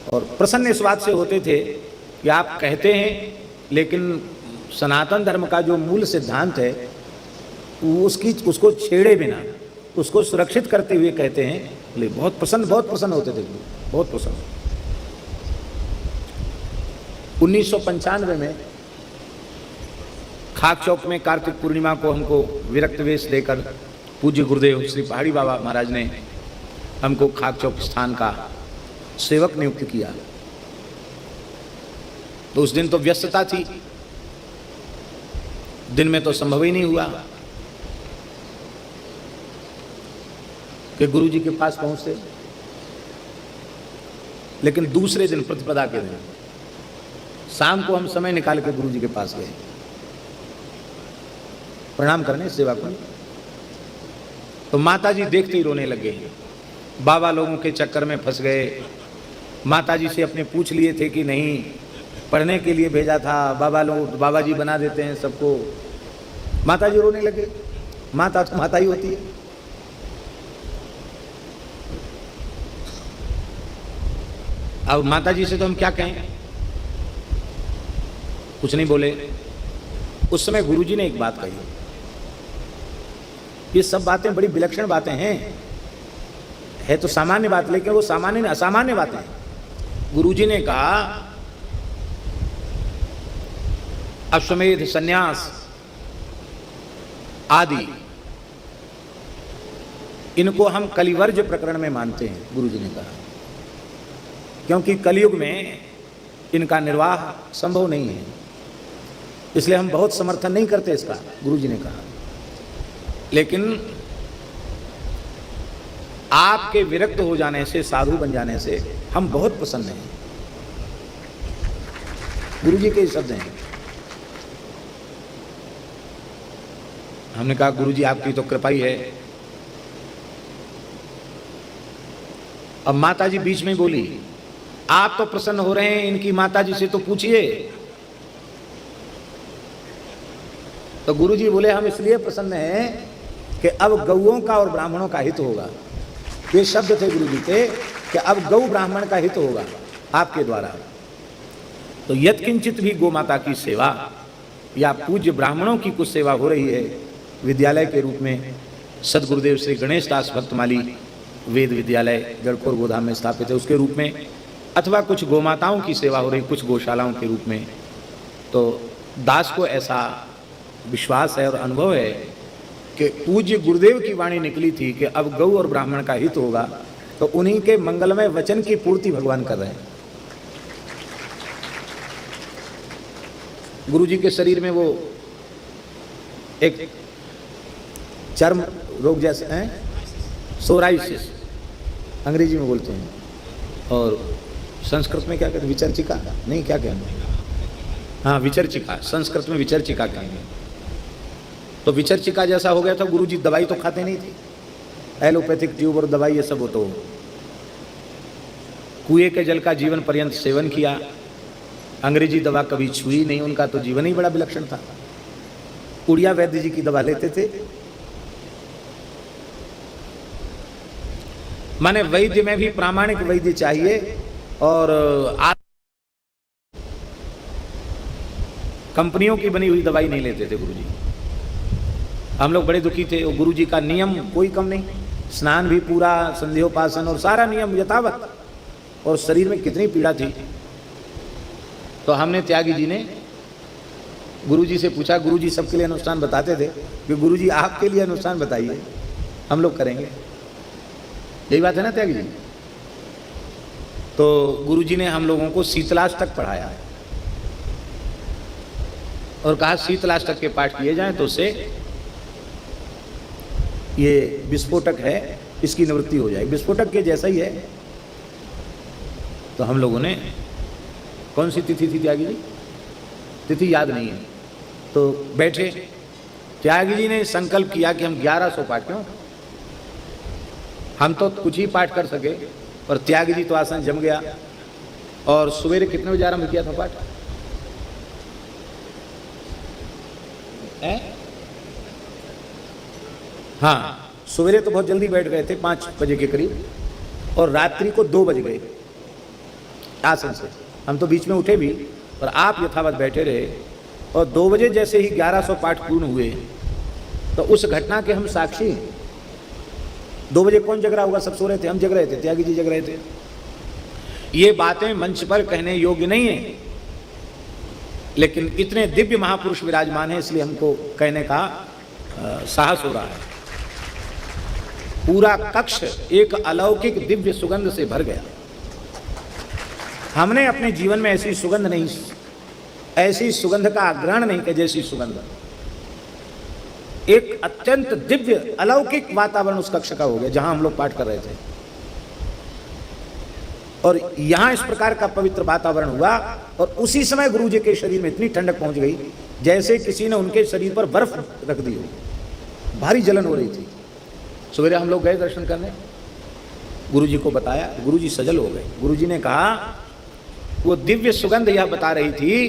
और प्रसन्न इस बात से होते थे कि आप कहते हैं, लेकिन सनातन धर्म का जो मूल सिद्धांत है उसको छेड़े बिना उसको सुरक्षित करते हुए कहते हैं। बोले बहुत प्रसन्न होते थे, बहुत प्रसन्न। 1995 में खाक चौक में कार्तिक पूर्णिमा को हमको विरक्त वेश देकर पूज्य गुरुदेव श्री पहाड़ी बाबा महाराज ने हमको खाक चौक स्थान का सेवक नियुक्त किया। तो उस दिन तो व्यस्तता थी, दिन में तो संभव ही नहीं हुआ कि गुरु जी के पास पहुंचते। लेकिन दूसरे दिन, प्रतिपदा के दिन शाम को हम समय निकाल के गुरु जी के पास गए प्रणाम करने, सेवा करने। तो माता जी देखते ही रोने लगे। बाबा लोगों के चक्कर में फंस गए। माता जी से अपने पूछ लिए थे कि नहीं, पढ़ने के लिए भेजा था, बाबा जी बना देते हैं सबको। माता जी रोने लगे। माता तो माता ही होती है। अब माता जी से तो हम क्या कहें, कुछ नहीं बोले। उस समय गुरु जी ने एक बात कही। ये सब बातें बड़ी विलक्षण बातें हैं, है तो सामान्य बात, लेकिन वो सामान्य असामान्य बातें हैं। गुरु जी ने कहा अश्वमेध, संन्यास आदि इनको हम कलिवर्ज प्रकरण में मानते हैं, गुरु जी ने कहा, क्योंकि कलयुग में इनका निर्वाह संभव नहीं है, इसलिए हम बहुत समर्थन नहीं करते इसका, गुरु जी ने कहा। लेकिन आपके विरक्त हो जाने से, साधु बन जाने से हम बहुत प्रसन्न हैं। गुरु जी के शब्द हैं। हमने कहा गुरु जी आपकी तो कृपा ही है। अब माता जी बीच में बोली, आप तो प्रसन्न हो रहे हैं, इनकी माता जी से तो पूछिए। तो गुरु जी बोले हम इसलिए प्रसन्न हैं कि अब गौओं का और ब्राह्मणों का हित होगा। ये शब्द थे गुरु जी के कि अब गौ ब्राह्मण का हित होगा आपके द्वारा। तो यत्किंचित भी गौ माता की सेवा या पूज्य ब्राह्मणों की कुछ सेवा हो रही है विद्यालय के रूप में, सदगुरुदेव श्री गणेश दास भक्तमाली वेद विद्यालय गढ़खोर गोधाम में स्थापित है, उसके रूप में, अथवा कुछ गौमाताओं की सेवा हो रही कुछ गौशालाओं के रूप में, तो दास को ऐसा विश्वास है और अनुभव है कि पूज्य गुरुदेव की वाणी निकली थी कि अब गौ और ब्राह्मण का हित होगा, तो उन्हीं के मंगलमय वचन की पूर्ति भगवान कर रहे हैं। गुरु जी के शरीर में वो एक चर्म रोग जैसे हैं, सोराइसिस अंग्रेजी में बोलते हैं, और संस्कृत में क्या कहते हैं, विचर्चिका नहीं, क्या कहेंगे, हाँ विचर्चिका, संस्कृत में विचर्चिका कहेंगे। तो विचर्चिका जैसा हो गया था। गुरु जी दवाई तो खाते नहीं थे, एलोपैथिक ट्यूब और दवाई ये सब हो, तो कुएं के जल का जीवन पर्यंत सेवन किया, अंग्रेजी दवा कभी छुई नहीं, उनका तो जीवन ही बड़ा विलक्षण था। उड़िया वैद्य जी की दवा लेते थे। माने वैद्य में भी प्रामाणिक वैद्य चाहिए, और कंपनियों की बनी हुई दवाई नहीं लेते थे गुरुजी। हम लोग बड़े दुखी थे। और गुरुजी का नियम कोई कम नहीं, स्नान भी पूरा, संध्योपासन और सारा नियम यथावत, और शरीर में कितनी पीड़ा थी। तो हमने, त्यागी जी ने गुरुजी से पूछा, गुरुजी सबके लिए अनुष्ठान बताते थे कि गुरुजी आपके लिए अनुष्ठान बताइए, हम लोग करेंगे। यही बात है ना त्यागी जी। तो गुरुजी ने हम लोगों को शीतलाष्टक पढ़ाया है और कहा शीतलाष्टक के पाठ किए जाएं तो उससे ये विस्फोटक है, इसकी निवृत्ति हो जाए। विस्फोटक के जैसा ही है। तो हम लोगों ने, कौन सी तिथि थी त्यागी जी, तिथि याद नहीं है, तो बैठे, त्यागी जी ने संकल्प किया कि हम 1100 पाठ, क्यों, हम तो कुछ ही पाठ कर सके, और त्यागी जी तो आसन जम गया। और सवेरे कितने बजे आरंभ किया था पाठ? हाँ, सवेरे तो बहुत जल्दी बैठ गए थे, 5 बजे के करीब, और रात्रि को 2 बज गए। आसन से। हम तो बीच में उठे भी, और आप यथावत बैठे रहे। और 2 बजे जैसे ही 1100 पाठ पूर्ण हुए, तो उस घटना के हम साक्षी। 2 बजे कौन जग रहा होगा? सब सो रहे थे, हम जग रहे थे, त्यागी जी जग रहे थे। ये बातें मंच पर कहने योग्य नहीं है, लेकिन इतने दिव्य महापुरुष विराजमान हैं, इसलिए हमको कहने का साहस हो रहा है। पूरा कक्ष एक अलौकिक दिव्य सुगंध से भर गया। हमने अपने जीवन में ऐसी सुगंध का ग्रहण नहीं किया जैसी सुगंध। एक अत्यंत दिव्य अलौकिक वातावरण उस कक्ष का हो गया जहां हम लोग पाठ कर रहे थे। और यहां इस प्रकार का पवित्र वातावरण हुआ, और उसी समय गुरु जी के शरीर में इतनी ठंडक पहुंच गई जैसे किसी ने उनके शरीर पर बर्फ रख दी हो। भारी जलन हो रही थी। सवेरे हम लोग गए दर्शन करने, गुरु जी को बताया, गुरु जी सजल हो गए। गुरु जी ने कहा वो दिव्य सुगंध यह बता रही थी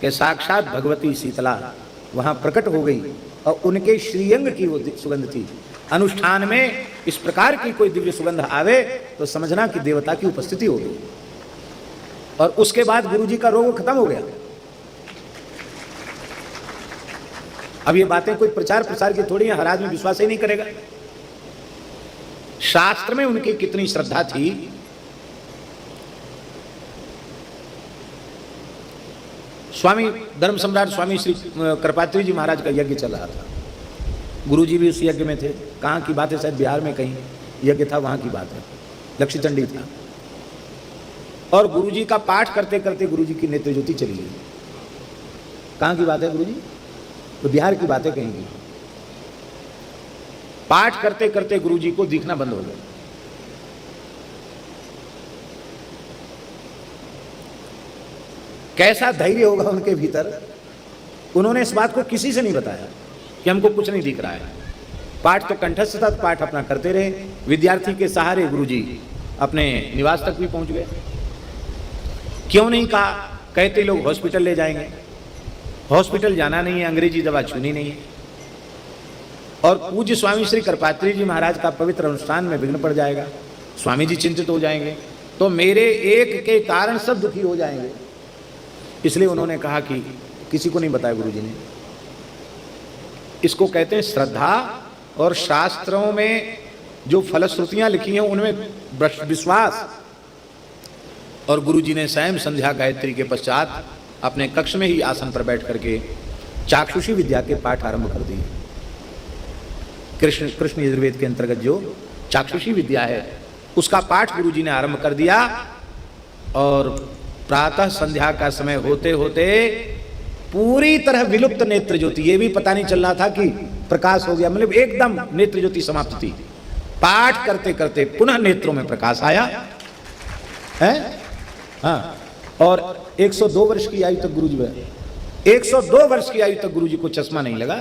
कि साक्षात भगवती शीतला वहां प्रकट हो गई, और उनके श्रीअंग की वो सुगंध थी। अनुष्ठान में इस प्रकार की कोई दिव्य सुगंध आवे तो समझना कि देवता की उपस्थिति हो गई। और उसके बाद गुरु जी का रोग खत्म हो गया। अब ये बातें कोई प्रचार प्रसार की थोड़ी है, हर आदमी विश्वास ही नहीं करेगा। शास्त्र में उनकी कितनी श्रद्धा थी। स्वामी धर्म सम्राट स्वामी श्री कृपात्री जी महाराज का यज्ञ चल रहा था। गुरु जी भी उस यज्ञ में थे। कहाँ की बात है? शायद बिहार में कहीं यज्ञ था, वहां की बात है। लक्ष्मी चंडी था। और गुरु जी का पाठ करते करते गुरु जी की नेत्र ज्योति चली गई। कहाँ की बात है गुरु जी? तो बिहार की बातें कहेंगी। पाठ करते करते गुरु जी को दिखना बंद हो गया। कैसा धैर्य होगा उनके भीतर। उन्होंने इस बात को किसी से नहीं बताया कि हमको कुछ नहीं दिख रहा है। पाठ तो कंठस्थ था, पाठ अपना करते रहे। विद्यार्थी के सहारे गुरु जी अपने निवास तक भी पहुंच गए। क्यों नहीं कहा? कहते लोग हॉस्पिटल ले जाएंगे। हॉस्पिटल जाना नहीं है, अंग्रेजी दवा छूनी नहीं है, और पूज्य स्वामी श्री कृपात्री जी महाराज का पवित्र अनुष्ठान में विघ्न पड़ जाएगा। स्वामी जी चिंतित हो जाएंगे, तो मेरे एक के कारण सब दुखी हो जाएंगे। इसलिए उन्होंने कहा कि किसी को नहीं बताया गुरु जी ने। इसको कहते हैं श्रद्धा। और शास्त्रों में जो फलश्रुतियां लिखी हैं उनमें विश्वास। और गुरु जी ने स्वयं संध्या गायत्री के पश्चात अपने कक्ष में ही आसन पर बैठ करके चाक्षुषी विद्या के पाठ आरंभ कर दिए। कृष्ण यजुर्वेद के अंतर्गत जो चाक्षुषी विद्या है उसका पाठ गुरु जी ने आरंभ कर दिया। और प्रातः संध्या का समय होते होते पूरी तरह विलुप्त नेत्र ज्योति, ये भी पता नहीं चल रहा था कि प्रकाश हो गया, मतलब एकदम नेत्र ज्योति समाप्त थी। पाठ करते करते पुनः नेत्रों में प्रकाश आया है। हाँ, और 102 वर्ष की आयु तक गुरु जी 102 वर्ष की आयु तक गुरु जी को चश्मा नहीं लगा।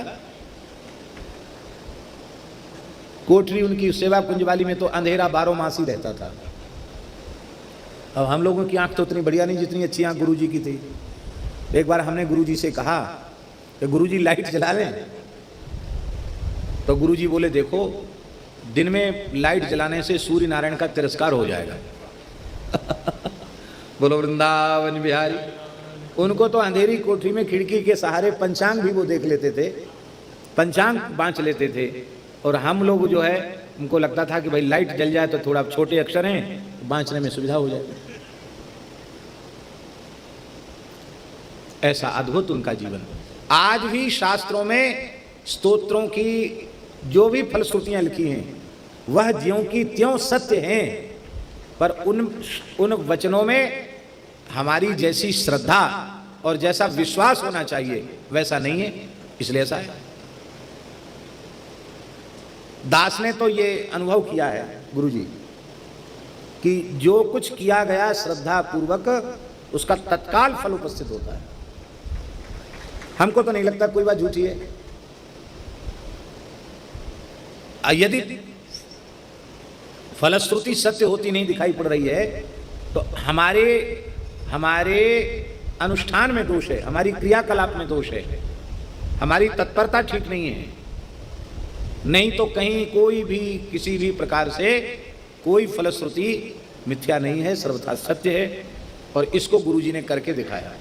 कोठरी उनकी सेवा कुंज वाली में तो अंधेरा 12 मास ही रहता था। अब हम लोगों की आंख तो उतनी बढ़िया नहीं जितनी अच्छी आंख गुरु जी की थी। एक बार हमने गुरु जी से कहा कि गुरु जी लाइट जला लें, तो गुरु जी बोले देखो दिन में लाइट जलाने से सूर्य नारायण का तिरस्कार हो जाएगा। बोलो वृंदावन बिहारी। उनको तो अंधेरी कोठरी में खिड़की के सहारे पंचांग भी वो देख लेते थे, पंचांग बांच लेते थे। और हम लोग जो है उनको लगता था कि भाई लाइट जल जाए तो थोड़ा छोटे अक्षर हैं, बांचने में सुविधा हो जाए। ऐसा अद्भुत उनका जीवन। आज भी शास्त्रों में स्तोत्रों की जो भी फलश्रुतियां लिखी हैं वह ज्यों की त्यों सत्य हैं, पर उन वचनों में हमारी जैसी श्रद्धा और जैसा विश्वास होना चाहिए वैसा नहीं है, इसलिए ऐसा है। दास ने तो ये अनुभव किया है गुरु जी कि जो कुछ किया गया श्रद्धा पूर्वक उसका तत्काल फल उपस्थित होता है। हमको तो नहीं लगता कोई बात झूठी है। यदि फलश्रुति सत्य होती नहीं दिखाई पड़ रही है तो हमारे अनुष्ठान में दोष है, हमारी क्रियाकलाप में दोष है, हमारी तत्परता ठीक नहीं है। नहीं तो कहीं कोई भी किसी भी प्रकार से कोई फलश्रुति मिथ्या नहीं है, सर्वथा सत्य है। और इसको गुरुजी ने करके दिखाया।